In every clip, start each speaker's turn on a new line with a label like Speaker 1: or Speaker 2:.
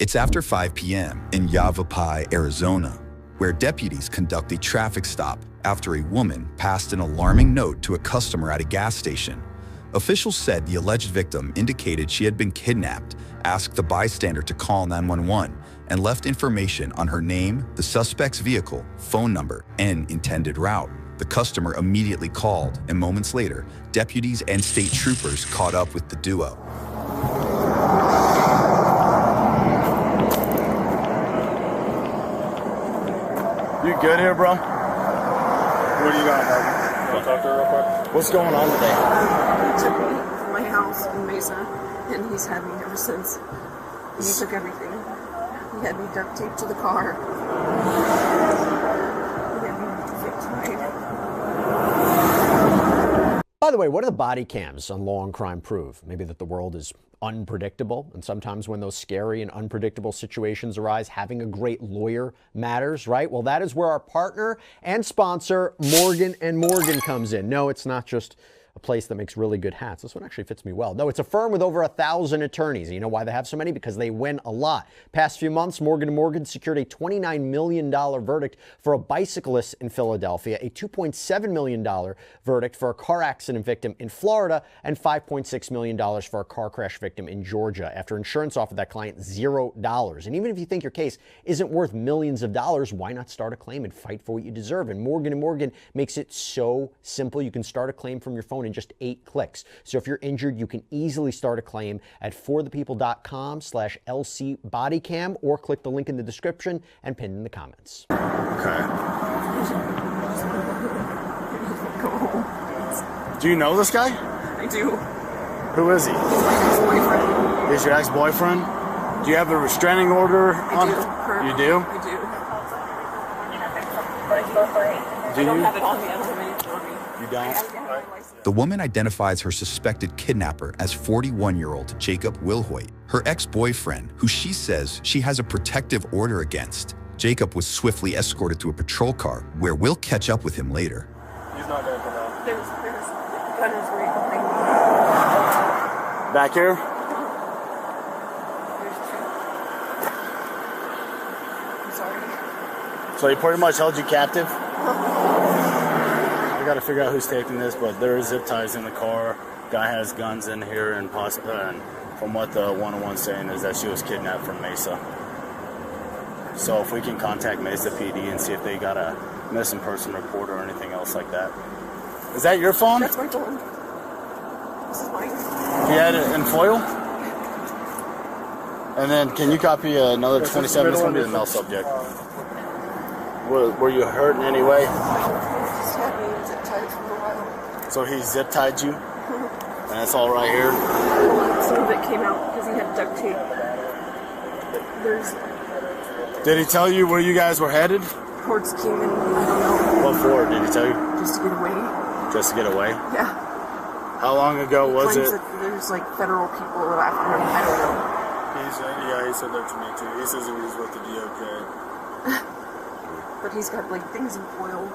Speaker 1: It's after 5 p.m. in Yavapai, Arizona, where deputies conduct a traffic stop after a woman passed an alarming note to a customer at a gas station. Officials said the alleged victim indicated she had been kidnapped, asked the bystander to call 911, and left information on her name, the suspect's vehicle, phone number, and intended route. The customer immediately called, and moments later, deputies and state troopers caught up with the duo.
Speaker 2: You good here, bro? What do you got, Marvin?
Speaker 3: Want to talk to her real quick?
Speaker 2: What's going on today?
Speaker 4: He took me from my house in Mesa, and he's had me ever since. And he took everything. He had me duct taped to the car. He had me victimized.
Speaker 5: By the way, what do the body cams on Law and Crime prove? Maybe that the world is unpredictable, and sometimes when those scary and unpredictable situations arise, having a great lawyer matters, right? Well, that is where our partner and sponsor, Morgan & Morgan, comes in. No, it's not just a place that makes really good hats. This one actually fits me well. No, it's a firm with over 1,000 attorneys. And you know why they have so many? Because they win a lot. Past few months, Morgan & Morgan secured a $29 million verdict for a bicyclist in Philadelphia, a $2.7 million verdict for a car accident victim in Florida, and $5.6 million for a car crash victim in Georgia after insurance offered that client $0. And even if you think your case isn't worth millions of dollars, why not start a claim and fight for what you deserve? And Morgan & Morgan makes it so simple. You can start a claim from your phone in just 8 clicks. So if you're injured, you can easily start a claim at forthepeople.com/LCBodyCam or click the link in the description and pinned in the comments.
Speaker 2: Okay. Do you know this guy?
Speaker 4: I do.
Speaker 2: Who is he?
Speaker 4: He's my ex-boyfriend.
Speaker 2: He's your ex-boyfriend? Do you have a restraining order on?
Speaker 4: I
Speaker 2: You do?
Speaker 4: I do.
Speaker 2: Do
Speaker 4: I don't
Speaker 2: you?
Speaker 4: have it on me. I don't have anything on me.
Speaker 2: You don't?
Speaker 1: The woman identifies her suspected kidnapper as 41-year-old Jacob Wilhoit, her ex-boyfriend, who she says she has a protective order against. Jacob was swiftly escorted to a patrol car, where we'll catch up with him later.
Speaker 3: He's not going to come out.
Speaker 4: There's gunners right behind me.
Speaker 2: Back here?
Speaker 4: There's 2. I'm sorry.
Speaker 2: So he pretty much held you captive? I gotta figure out who's taking this, but there is zip ties in the car. Guy has guns in here, and from what the 101's saying is that she was kidnapped from Mesa. So if we can contact Mesa PD and see if they got a missing person report or anything else like that. Is that your phone?
Speaker 4: That's my phone. This is mine.
Speaker 2: You had it in foil? And then can you copy another 27? It's going to be the mail subject. Were you hurt in any way?
Speaker 4: Just had me zip tied for a while.
Speaker 2: So he zip tied you? And it's all right here?
Speaker 4: Some of it came out because he had duct tape. There's
Speaker 2: Did he tell you where you guys were headed?
Speaker 4: towards Kingman. I don't know.
Speaker 2: What for? Did he tell you?
Speaker 4: Just to get away.
Speaker 2: Just to get away?
Speaker 4: Yeah.
Speaker 2: How long ago was
Speaker 4: Claims
Speaker 2: it?
Speaker 4: that there's like federal people after him. I don't know.
Speaker 3: He said that to me too. He says he was with the DOJ.
Speaker 4: But he's got like things in foil.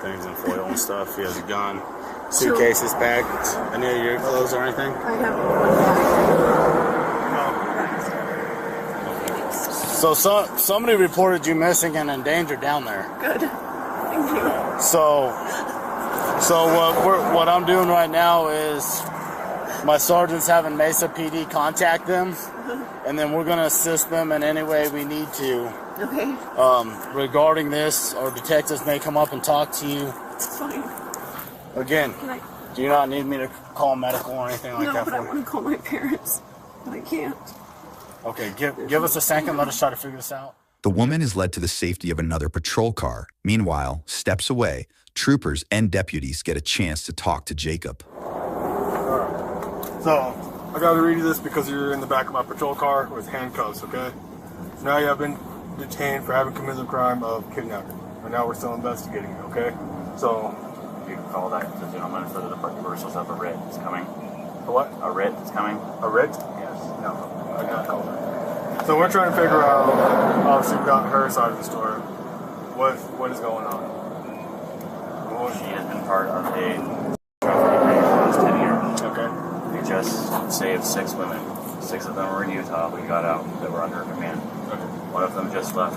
Speaker 2: Things in foil and stuff. He has a gun. Suitcases packed. Any of your clothes or anything?
Speaker 4: I have one bag.
Speaker 2: So somebody reported you missing and in danger down there.
Speaker 4: Good. Thank you.
Speaker 2: So what I'm doing right now is my sergeant's having Mesa PD contact them, and then we're going to assist them in any way we need to.
Speaker 4: Okay.
Speaker 2: Regarding this, our detectives may come up and talk to you.
Speaker 4: It's fine.
Speaker 2: Again, do you not need me to call medical or anything like that?
Speaker 4: No, but I want to call my parents, but I can't.
Speaker 2: Okay, give us a second. Let us try to figure this out.
Speaker 1: The woman is led to the safety of another patrol car. Meanwhile, steps away, troopers and deputies get a chance to talk to Jacob.
Speaker 3: So, I got to read you this because you're in the back of my patrol car with handcuffs, okay? So now you have been detained for having committed the crime of kidnapping. And now we're still investigating you, okay? So,
Speaker 6: you can call that to the gentleman for the reversals of a writ is coming.
Speaker 3: a what?
Speaker 6: A writ is coming.
Speaker 3: A writ?
Speaker 6: Yes.
Speaker 3: No, I got called that. So we're trying to figure out, obviously we got her side of the story. What is going on?
Speaker 6: She has been part of a trafficking ring for the last 10 years.
Speaker 3: Okay.
Speaker 6: We just saved 6 women. 6 of them were in Utah. We got out that were under command.
Speaker 3: Okay.
Speaker 6: One of them just left.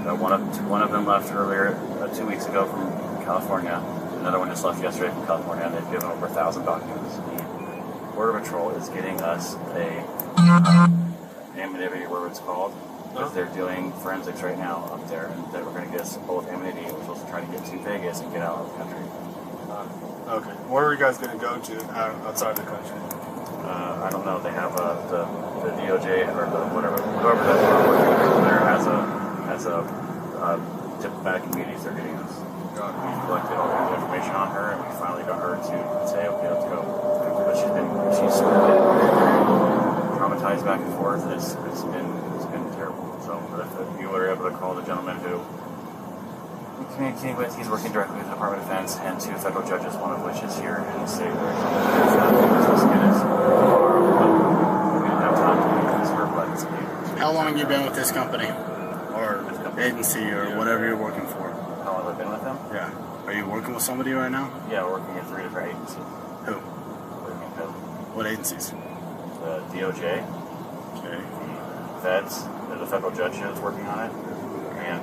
Speaker 6: One of them left earlier, 2 weeks ago from California. Another one just left yesterday from California, and they've given over 1,000 documents. The Border Patrol is getting us a anonymity, whatever it's called, because they're doing forensics right now up there, and that we're going to get us both anonymity. We're supposed to try to get to Vegas and get out of the country.
Speaker 3: Okay. Where are you guys going to go to outside the country?
Speaker 6: I don't know. They have the DOJ or whoever that's there has a diplomatic immunities they're getting us. We collected all kinds of information on her, and we finally got her to say, okay, let's go. But she's been traumatized back and forth. It's been terrible. So if you were able to call the gentleman who we communicated with, he's working directly with the Department of Defense and 2 federal judges, one of which is here in the state of Arizona. We didn't have time to make this work, but
Speaker 2: How long have you been with this company? Or agency or whatever you're working for?
Speaker 6: how long have I been with them?
Speaker 2: Yeah. Are you working with somebody right now?
Speaker 6: Yeah, we're working at 3 different agencies.
Speaker 2: Who?
Speaker 6: Working at
Speaker 2: What agencies?
Speaker 6: the DOJ,
Speaker 2: Okay.
Speaker 6: the feds, the federal judge who's working on it, and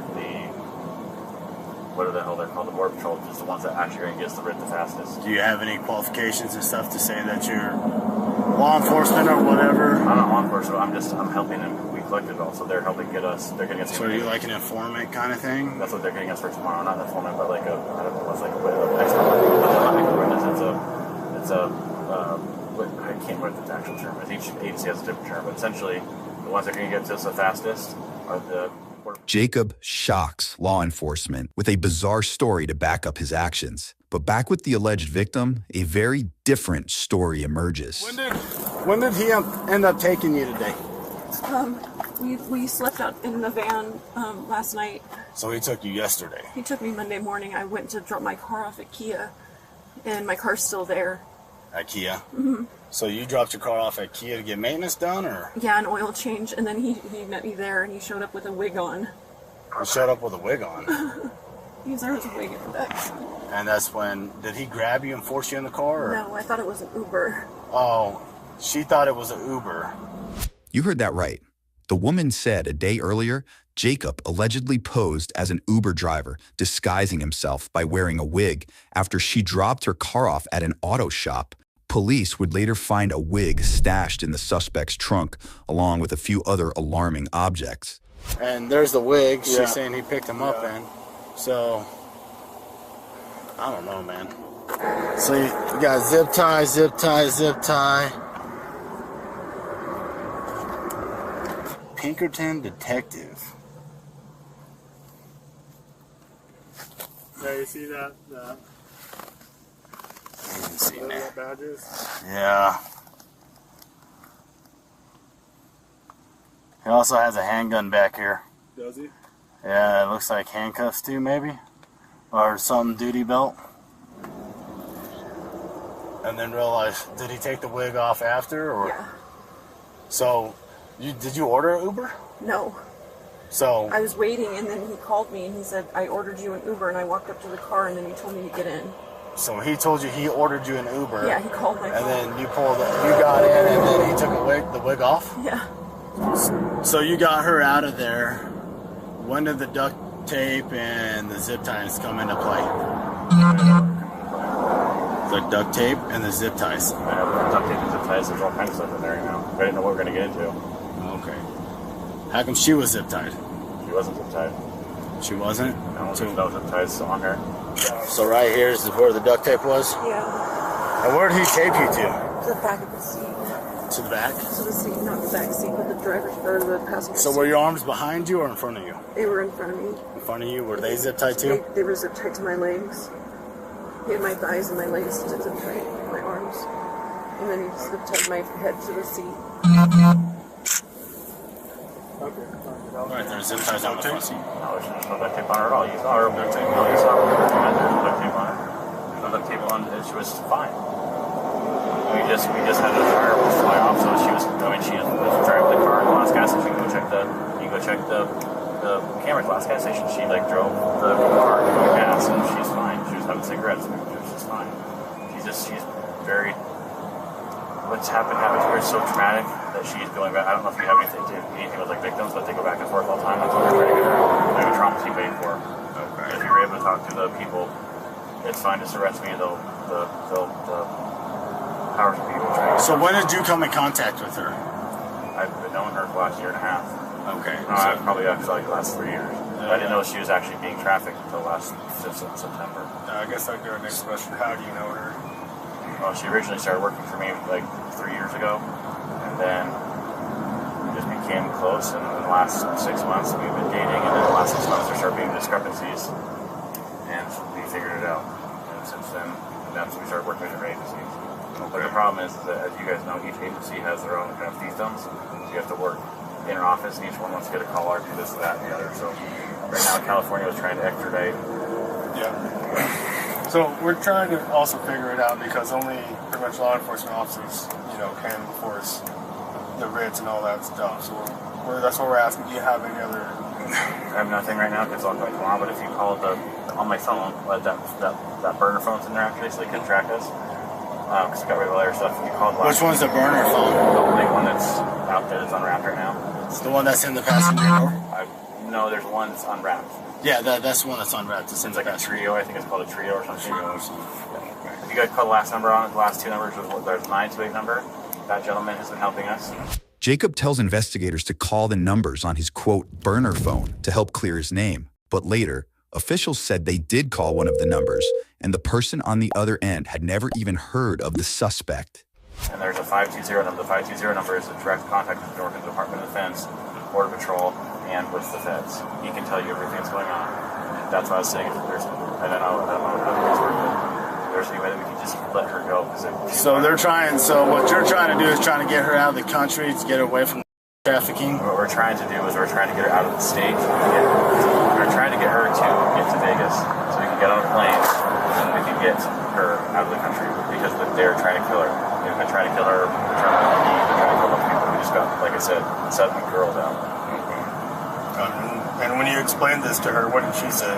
Speaker 6: what the hell they're called, the Border Patrol, just the ones that actually are going to get us the writ the fastest.
Speaker 2: Do you have any qualifications and stuff to say that you're law enforcement or whatever?
Speaker 6: I'm not law enforcement, I'm helping them. We collected it all, so they're helping get us, they're getting us.
Speaker 2: So are you like an informant kind of thing?
Speaker 6: That's what they're getting us for tomorrow, not an informant, but like I don't know, it's like an expert witness. I can't remember what the actual term is. Each agency has a different term, but essentially, the ones that are going to get to us the fastest are the
Speaker 1: Jacob shocks law enforcement with a bizarre story to back up his actions. But back with the alleged victim, a very different story emerges.
Speaker 2: When did he end up taking you today?
Speaker 4: We slept out in the van last night.
Speaker 2: So he took you yesterday.
Speaker 4: He took me Monday morning. I went to drop my car off at Kia, and my car's still there.
Speaker 2: At Kia? Mm-hmm. So you dropped your car off at Kia to get maintenance done, or?
Speaker 4: Yeah, an oil change, and then he met me there, and he showed up with a wig on.
Speaker 2: He showed up with a wig on.
Speaker 4: There was a wig in the back.
Speaker 2: And that's when, did he grab you and force you in the car? Or?
Speaker 4: No, I thought it was an Uber.
Speaker 2: Oh, she thought it was an Uber.
Speaker 1: You heard that right. The woman said a day earlier, Jacob allegedly posed as an Uber driver, disguising himself by wearing a wig after she dropped her car off at an auto shop. Police would later find a wig stashed in the suspect's trunk, along with a few other alarming objects.
Speaker 2: And there's the wig
Speaker 3: Yeah.
Speaker 2: she's saying he picked him up in. So, I don't know, man. So you got zip tie, zip tie, zip tie. Pinkerton Detective.
Speaker 3: Yeah, you see that?
Speaker 2: I didn't see
Speaker 3: Where
Speaker 2: that.
Speaker 3: that badge is?
Speaker 2: Yeah. He also has a handgun back here.
Speaker 3: Does he?
Speaker 2: Yeah, it looks like handcuffs too, maybe? Or some duty belt. And then realize, did he take the wig off after? Or?
Speaker 4: Yeah.
Speaker 2: So, did you order an Uber?
Speaker 4: No.
Speaker 2: So,
Speaker 4: I was waiting, and then he called me, and he said, I ordered you an Uber, and I walked up to the car, and then he told me to get in.
Speaker 2: so he told you he ordered you an Uber.
Speaker 4: Yeah, he called my
Speaker 2: And
Speaker 4: phone.
Speaker 2: then you got in, and then he took the wig off?
Speaker 4: Yeah.
Speaker 2: So you got her out of there. When did the duct tape and the zip ties come into play? The duct tape and the zip ties.
Speaker 6: duct tape and zip ties. There's all kinds of stuff in there now. I didn't know what we were going to get into.
Speaker 2: Okay. How come she was zip tied?
Speaker 6: She wasn't zip tied.
Speaker 2: She wasn't?
Speaker 6: No, there's no zip ties on her.
Speaker 2: So right here is where the duct tape was?
Speaker 4: Yeah.
Speaker 2: And where did he tape you to?
Speaker 4: To the back of the seat.
Speaker 2: To the back?
Speaker 4: To the seat, not the back seat, but the driver's or the passenger
Speaker 2: So
Speaker 4: seat.
Speaker 2: were your arms behind you or in front of you?
Speaker 4: They were in front of me.
Speaker 2: In front of you? Were they zip tied too?
Speaker 4: They were zip tied to my legs. He had my thighs and my legs zip tied, my arms. And then he zip tied my head to the seat.
Speaker 3: Okay.
Speaker 2: Right, there's zip ties on the front seat.
Speaker 6: No, there's no duct tape on her at all. You saw her duct tape. No, you saw her. There's no duct tape on her. There's no duct tape on her. She was fine. We just had the tire fly off, so she was driving the car in the last gas station. You go check the cameras. Last gas station, she drove the car to go gas, and she's fine. She was having cigarettes, and she was just fine. She's very. What's happened to her is so traumatic. that she's going back. I don't know if you have anything with like victims, but they go back and forth all the time. That's what they're trying to get her out. They have a trauma team waiting for her. Okay. If you're able to talk to the people, it's fine. Just arrest me. The powers of people trying to.
Speaker 2: So when did you come in contact with her?
Speaker 6: I've been knowing her for the last year and a half.
Speaker 2: Okay.
Speaker 6: I've probably actually like the last 3 years. I didn't know she was actually being trafficked until since September.
Speaker 3: I guess I'd do our next question. How do you know her?
Speaker 6: Well, she originally started working for me like 3 years ago, and then we just became close. And in the last 6 months, we've been dating, and in the last 6 months, there started being discrepancies, and we figured it out. And since then, that's when we started working with different agencies. But the problem is that, as you guys know, each agency has their own kind of fiefdoms. So you have to work in our office, and each one wants to get a call or do this, that, and the other. So right now, California was trying to extradite.
Speaker 3: Yeah. So we're trying to also figure it out because only pretty much law enforcement officers, can enforce the writs and all that stuff. So that's what we're asking. Do you have any other?
Speaker 6: I have nothing right now because it's all going tomorrow. But if you call on my phone, that burner phone's in there actually, so they can track us. Because we got rid of all their stuff. If you call
Speaker 2: Which one's the burner phone?
Speaker 6: The only one that's out there that's unwrapped right now.
Speaker 2: It's the one that's in the passenger door?
Speaker 6: No, there's one that's unwrapped.
Speaker 2: Yeah, that's the one that's unwrapped.
Speaker 6: It's like a trio. I think it's called a trio or something. Yeah. If you guys call the last number on it, the last two numbers, there's 928 number. That gentleman has been helping us.
Speaker 1: Jacob tells investigators to call the numbers on his, quote, burner phone to help clear his name. But later, officials said they did call one of the numbers, and the person on the other end had never even heard of the suspect.
Speaker 6: And there's a 520 number. The 520 number is a direct contact with the Oregon Department of Defense, Border Patrol, and with the feds. He can tell you everything that's going on. That's why I was saying, I don't know how you guys work it. There's any way that we can just let her go.
Speaker 2: So what you're trying to do is trying to get her out of the country to get her away from trafficking?
Speaker 6: What we're trying to do is we're trying to get her out of the state. We're trying to get her to get to Vegas so we can get on a plane and we can get her out of the country because they're trying to kill her. They're trying to kill her. They're trying to kill other people. We just got, like I said, 7 girls out.
Speaker 3: And when you explained this to her, what did she say?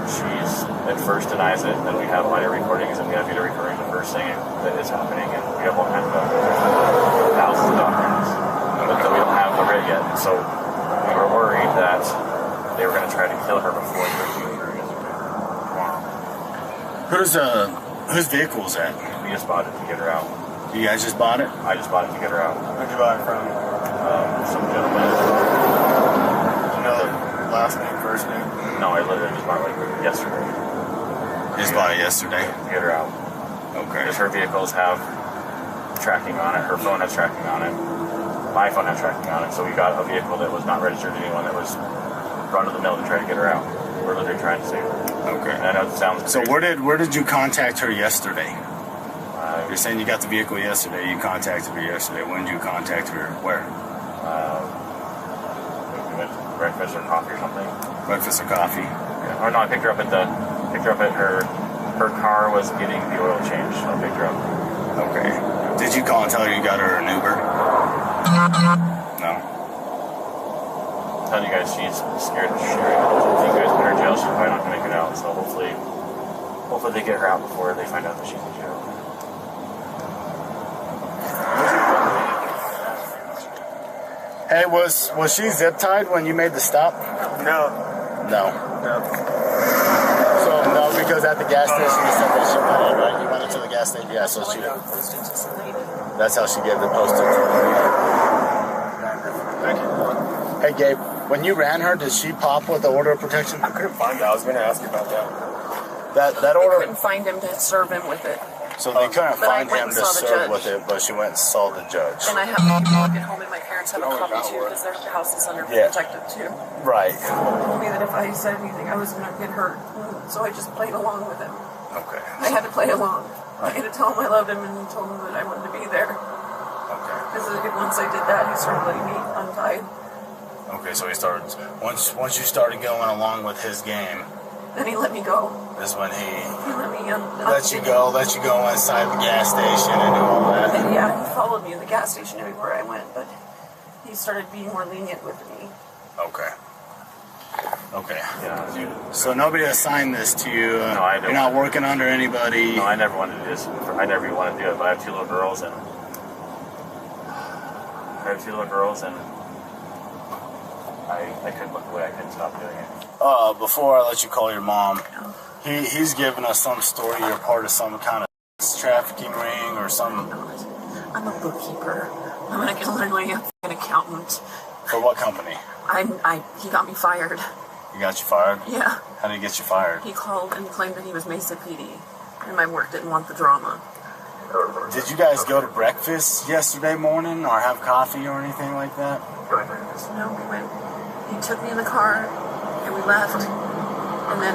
Speaker 6: She's at first denies it, then we have audio recordings and we have video recordings of her saying that it's happening, and we have all kinds of thousands of documents, but we don't have the writ yet. So we were worried that they were going to try to kill her before they were doing her tomorrow.
Speaker 2: Whose vehicle was that?
Speaker 6: We just bought it to get her out.
Speaker 2: You guys just bought it?
Speaker 6: I just bought it to get her out.
Speaker 3: Where'd you buy it from?
Speaker 6: Some gentleman.
Speaker 3: Last name, first name?
Speaker 6: No, I literally just bought it like yesterday.
Speaker 2: Just bought it yesterday?
Speaker 6: To get her out.
Speaker 2: Okay.
Speaker 6: Because her vehicles have tracking on it, her phone has tracking on it, my phone has tracking on it, so we got a vehicle that was not registered to anyone that was run to the mill to try to get her out. We're literally trying to save her.
Speaker 2: Okay.
Speaker 6: And I know it sounds
Speaker 2: So
Speaker 6: crazy.
Speaker 2: where did you contact her yesterday? You're saying you got the vehicle yesterday, you contacted her yesterday. When did you contact her? Where?
Speaker 6: We went to breakfast or coffee or something.
Speaker 2: Breakfast or coffee?
Speaker 6: Yeah. Or no, I picked her up at her car was getting the oil changed, so I picked her up.
Speaker 2: Okay. Did you call and tell her you got her an Uber? No.
Speaker 6: I'm telling you guys, she's scared of sharing. If you guys put her in jail, she's probably not gonna make it out. So hopefully they get her out before they find out that she's in jail.
Speaker 2: Hey, was she zip tied when you made the stop?
Speaker 3: No.
Speaker 2: So no, because at the gas station you said that she went in, right? You went into the gas station, yeah. So she. That's how she gave the postage.
Speaker 3: Thank you.
Speaker 2: Hey, Gabe, when you ran her, did she pop with the order of protection?
Speaker 3: I couldn't find it. I was going to ask you about that.
Speaker 2: That
Speaker 4: They
Speaker 2: order.
Speaker 4: couldn't find him to serve him with it.
Speaker 2: So they couldn't
Speaker 4: But I
Speaker 2: find
Speaker 4: went
Speaker 2: him
Speaker 4: and
Speaker 2: to
Speaker 4: saw the
Speaker 2: serve
Speaker 4: judge.
Speaker 2: with it, but she went and saw the judge.
Speaker 4: And I have the paperwork at home, and my parents have a copy too, because their house is under protective too.
Speaker 2: Right.
Speaker 4: They told me that if I said anything, I was going to get hurt. So I just played along with him.
Speaker 2: Okay.
Speaker 4: I had to play along. I had to tell him I loved him and told him that I wanted to be there.
Speaker 2: Okay.
Speaker 4: Because once I did that, he started letting me untie.
Speaker 2: Okay, so he started once you started going along with his game.
Speaker 4: Then he let me go.
Speaker 2: Is when
Speaker 4: He let me
Speaker 2: let you go inside the gas station and do all that.
Speaker 4: And yeah, he followed me at the gas station everywhere I went, but he started being more lenient with me.
Speaker 2: Okay.
Speaker 6: Yeah.
Speaker 2: So nobody assigned this to you.
Speaker 6: No, I don't.
Speaker 2: You're not working under anybody.
Speaker 6: No, I never wanted to do this. I never even wanted to do it, but I have 2 little girls, and I have 2 little girls, and I couldn't look away. I couldn't stop doing it.
Speaker 2: Before I let you call your mom, he's giving us some story. You're part of some kind of trafficking ring or some.
Speaker 4: I'm a bookkeeper. I'm literally an accountant.
Speaker 2: For what company?
Speaker 4: He got me fired.
Speaker 2: He got you fired?
Speaker 4: Yeah.
Speaker 2: How did he get you fired?
Speaker 4: He called and claimed that he was Mesa PD, and my work didn't want the drama.
Speaker 2: Did you guys go to breakfast yesterday morning or have coffee or anything like that?
Speaker 4: No, we went. He took me in the car, and we left, and then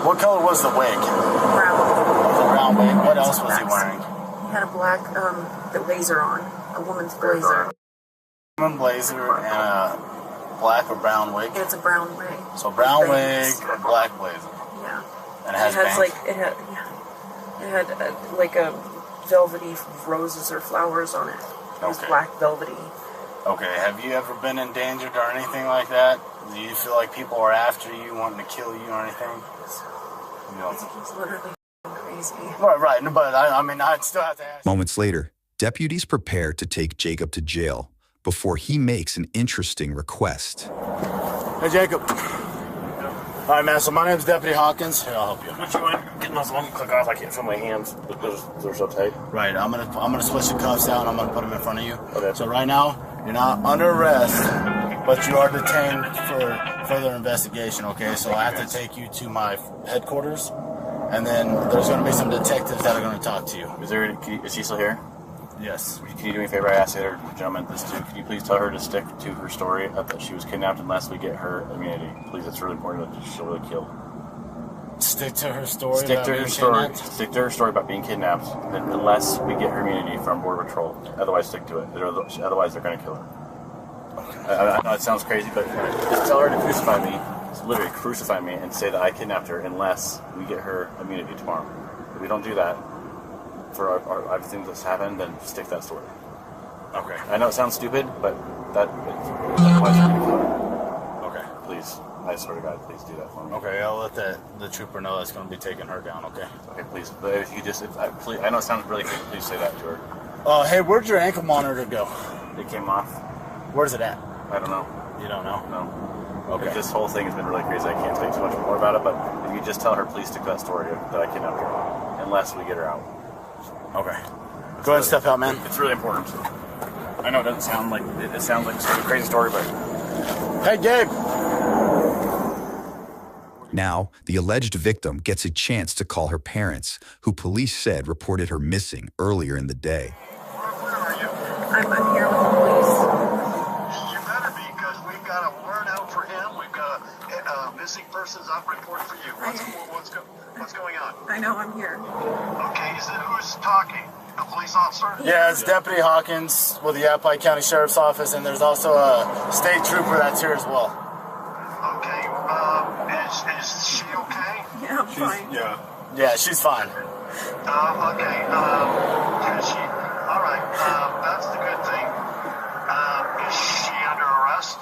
Speaker 2: What color was the wig?
Speaker 4: brown.
Speaker 2: The brown wig. What else was he wearing?
Speaker 4: He had a black the blazer on, a woman's blazer.
Speaker 2: Woman blazer and a black or brown wig.
Speaker 4: And it's a brown wig.
Speaker 2: So brown wig,
Speaker 4: Bangs.
Speaker 2: black blazer.
Speaker 4: Yeah.
Speaker 2: And it has bangs.
Speaker 4: It had like a velvety roses or flowers on it. It was
Speaker 2: Okay.
Speaker 4: black velvety.
Speaker 2: Okay, have you ever been endangered or anything like that? Do you feel like people are after you, wanting to kill you or anything? You know.
Speaker 4: He's literally crazy.
Speaker 2: Right, but I mean, I'd still have to ask.
Speaker 1: Moments later, deputies prepare to take Jacob to jail before he makes an interesting request.
Speaker 2: Hey, Jacob. All right, man, so my name's Deputy Hawkins. Here, I'll help you.
Speaker 6: What you want? Getting those one click off. I can't feel my hands. They're so tight.
Speaker 2: Right, I'm gonna switch the cuffs out and I'm gonna put them in front of you.
Speaker 6: Okay.
Speaker 2: So right now, you're not under arrest, but you are detained for further investigation, okay? So I have to take you to my headquarters, and then there's gonna be some detectives that are gonna talk to you.
Speaker 6: Is she still here?
Speaker 2: Yes.
Speaker 6: Can you do me a favor? I asked the other gentleman this too. Can you please tell her to stick to her story that she was kidnapped unless we get her immunity? Please, it's really important that she'll really kill.
Speaker 2: Stick to her story.
Speaker 6: Stick to her story. Stick to her story about being kidnapped, unless we get her immunity from Border Patrol. Otherwise, stick to it. Otherwise, they're going to kill her. Okay. I know it sounds crazy, but just tell her to crucify me. Just literally crucify me and say that I kidnapped her, unless we get her immunity tomorrow. If we don't do that for everything that's happened, then stick to that story.
Speaker 2: Okay.
Speaker 6: I know it sounds stupid, but that's why it's going to kill her. Okay. Please. I swear to God, please do that for me.
Speaker 2: Okay, I'll let the trooper know that's going to be taking her down, okay?
Speaker 6: Okay, please. But if you just, please, I know it sounds really crazy, please say that to her.
Speaker 2: Hey, where'd your ankle monitor go?
Speaker 6: It came off.
Speaker 2: Where's it at?
Speaker 6: I don't know.
Speaker 2: You don't know?
Speaker 6: No.
Speaker 2: Okay.
Speaker 6: This whole thing has been really crazy. I can't say too much more about it, but if you just tell her, please stick to that story that I kidnapped her, unless we get her out.
Speaker 2: Okay. Go ahead and step out, man.
Speaker 6: It's really important. I know it doesn't sound like, it sounds like a crazy story, but...
Speaker 2: Hey, Gabe!
Speaker 1: Now, the alleged victim gets a chance to call her parents, who police said reported her missing earlier in the day.
Speaker 7: Where are you?
Speaker 4: I'm here with the police.
Speaker 7: You better be, because we've got a warrant out for him. We've got a missing persons op report for you. What's going on?
Speaker 4: I know I'm here.
Speaker 7: Okay, who's talking? The police officer?
Speaker 2: Yeah, it's Deputy Hawkins with the Yavapai County Sheriff's Office, and there's also a state trooper that's here as well.
Speaker 7: Okay, is she okay?
Speaker 4: Yeah, I'm fine.
Speaker 2: Yeah, she's fine.
Speaker 7: Okay, is she? All right, that's the good thing. Is she under arrest?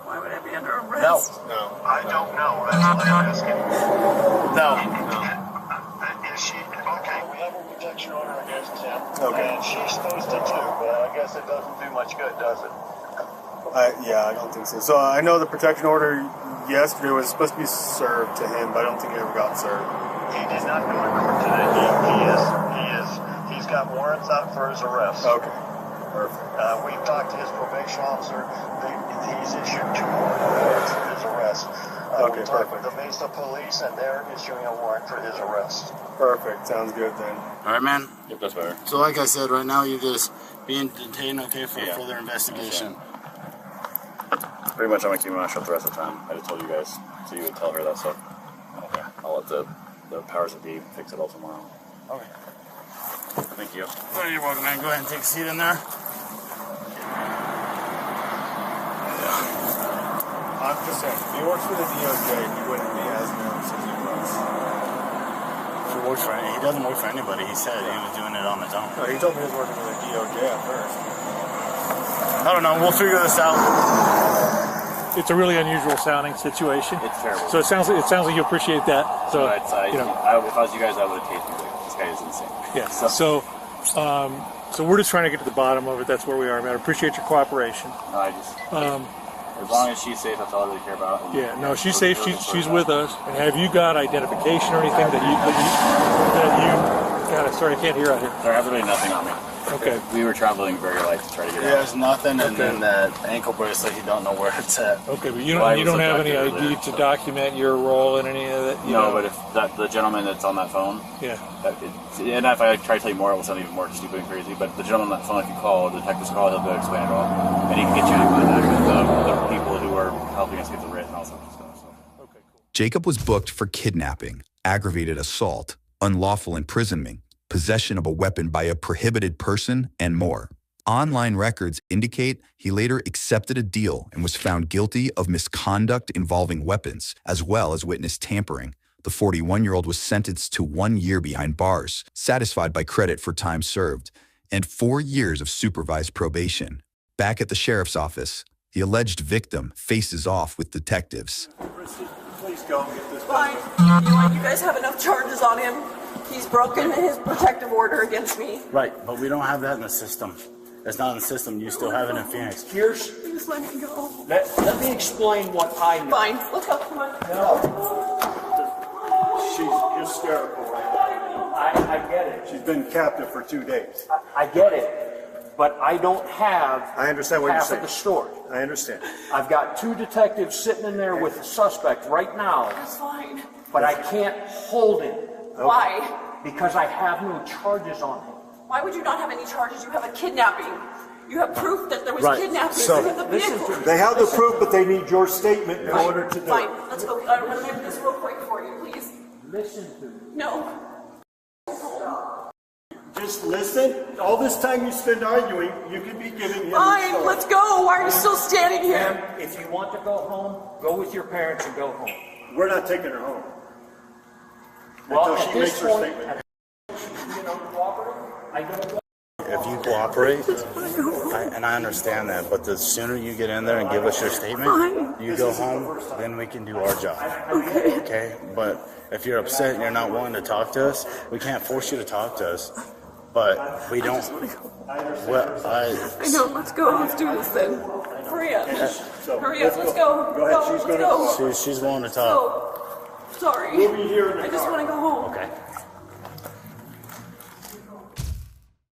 Speaker 4: Why would I be under arrest?
Speaker 2: No.
Speaker 7: I don't know. That's what I'm asking.
Speaker 2: No.
Speaker 7: Is she? Okay, we have a protection order against him.
Speaker 2: Okay.
Speaker 7: And she's supposed to too, but I guess it doesn't do much good, does it?
Speaker 3: Yeah, I don't think so. So I know the protection order yesterday was supposed to be served to him, but I don't think it ever got served.
Speaker 7: He did not go to court today. He's got warrants out for his arrest.
Speaker 3: Okay, perfect.
Speaker 7: We've talked to his probation officer. He's issued 2 warrants for his arrest.
Speaker 3: Okay,
Speaker 7: we talked
Speaker 3: perfect.
Speaker 7: with the Mesa police, and they're issuing a warrant for his arrest.
Speaker 3: Perfect. Sounds good then.
Speaker 2: All right, man.
Speaker 6: Yep, that's better.
Speaker 2: So like I said, right now you're just being detained, okay, for
Speaker 6: Yeah.
Speaker 2: further investigation.
Speaker 6: Pretty much I'm going to keep my mouth shut the rest of the time. I just told you guys, so you would tell her that stuff. Okay. I'll let the powers that be fix it all tomorrow.
Speaker 2: Okay.
Speaker 6: Thank you.
Speaker 2: Oh, you're welcome, man. Go ahead and take a seat in there.
Speaker 3: I'm just saying, if he works for the DOJ, he wouldn't be as nervous as he was.
Speaker 2: He doesn't work for anybody. He said he was doing it on his own.
Speaker 3: No, he told me he was working for the DOJ at first.
Speaker 2: I don't know. We'll figure this out.
Speaker 8: It's a really unusual sounding situation.
Speaker 6: It's terrible.
Speaker 8: So it sounds like you appreciate that. So
Speaker 6: But
Speaker 8: you know,
Speaker 6: if I was you guys, I would have tasted it. This guy is insane.
Speaker 8: yeah. So So we're just trying to get to the bottom of it. That's where we are, man. I appreciate your cooperation.
Speaker 6: No, I just, as long as she's safe, that's all I really care about. And
Speaker 8: Yeah, no, she's safe. She's with us. And have you got identification or anything that you God, sorry, I can't hear out here.
Speaker 6: There hasn't been nothing on me.
Speaker 8: Okay.
Speaker 6: We were traveling very light to try to get out.
Speaker 2: There's nothing, and then that ankle bracelet, you don't know where it's at.
Speaker 8: Okay, but you don't have any ID to document your role in any of that?
Speaker 6: No, but if the gentleman that's on that phone,
Speaker 8: yeah.
Speaker 6: And if I try to tell you more, it will sound even more stupid and crazy, but the gentleman on that phone, if you call, the detective's call, he'll be able to explain it all. And he can get you in contact with the people who are helping us get the writ and all sorts of stuff. So.
Speaker 8: Okay, cool.
Speaker 1: Jacob was booked for kidnapping, aggravated assault, unlawful imprisonment, possession of a weapon by a prohibited person, and more. Online records indicate he later accepted a deal and was found guilty of misconduct involving weapons, as well as witness tampering. The 41-year-old was sentenced to 1 year behind bars, satisfied by credit for time served, and 4 years of supervised probation. Back at the sheriff's office, the alleged victim faces off with detectives.
Speaker 7: Please go get this.
Speaker 4: Fine. You guys have enough charges on him. He's broken his protective order against me.
Speaker 2: Right, but we don't have that in the system. It's not in the system. You still have it in Phoenix.
Speaker 4: Just let me go.
Speaker 9: Let me explain what I know.
Speaker 4: Fine. Let's go. Come on.
Speaker 7: She's hysterical right now.
Speaker 9: I get it.
Speaker 7: She's been captive for 2 days.
Speaker 9: I get it. But I don't have
Speaker 7: I understand what you're
Speaker 9: half
Speaker 7: saying.
Speaker 9: of the story.
Speaker 7: I understand.
Speaker 9: I've got 2 detectives sitting in there with the suspect right now,
Speaker 4: That's fine.
Speaker 9: but I can't hold him
Speaker 4: Why?
Speaker 9: because I have no charges on him.
Speaker 4: Why would you not have any charges? You have a kidnapping. You have proof that there was
Speaker 2: Right.
Speaker 4: kidnapping.
Speaker 7: So,
Speaker 4: You have the vehicle.
Speaker 7: They have the proof, but they need your statement in order to do
Speaker 4: Fine.
Speaker 7: it.
Speaker 4: Let's go. I'm going to make this real quick for you, please.
Speaker 9: Listen to me.
Speaker 4: No.
Speaker 7: Just listen. All this time you spend arguing, you could be giving him.
Speaker 4: Fine. Let's go. Why are you still standing here?
Speaker 9: Ma'am, if you want to go home, go with your parents and go home.
Speaker 7: We're not taking her home
Speaker 9: Well,
Speaker 7: until
Speaker 9: at
Speaker 7: she
Speaker 9: this
Speaker 7: makes her
Speaker 9: point,
Speaker 7: statement.
Speaker 9: I don't know.
Speaker 2: If you cooperate, and I understand that, but the sooner you get in there and give us your statement, you go home, then we can do our job. Okay? But if you're upset and you're not willing to talk to us, we can't force you to talk to us. But we don't. Well,
Speaker 4: I know. Let's go. Let's do this then. Hurry up. Hurry up. Let's go.
Speaker 7: Go ahead. She's
Speaker 4: Let's go.
Speaker 7: going to.
Speaker 2: she's willing to talk.
Speaker 4: Sorry.
Speaker 7: We'll be here in the
Speaker 4: I just
Speaker 7: car.
Speaker 4: want to go home.
Speaker 2: Okay.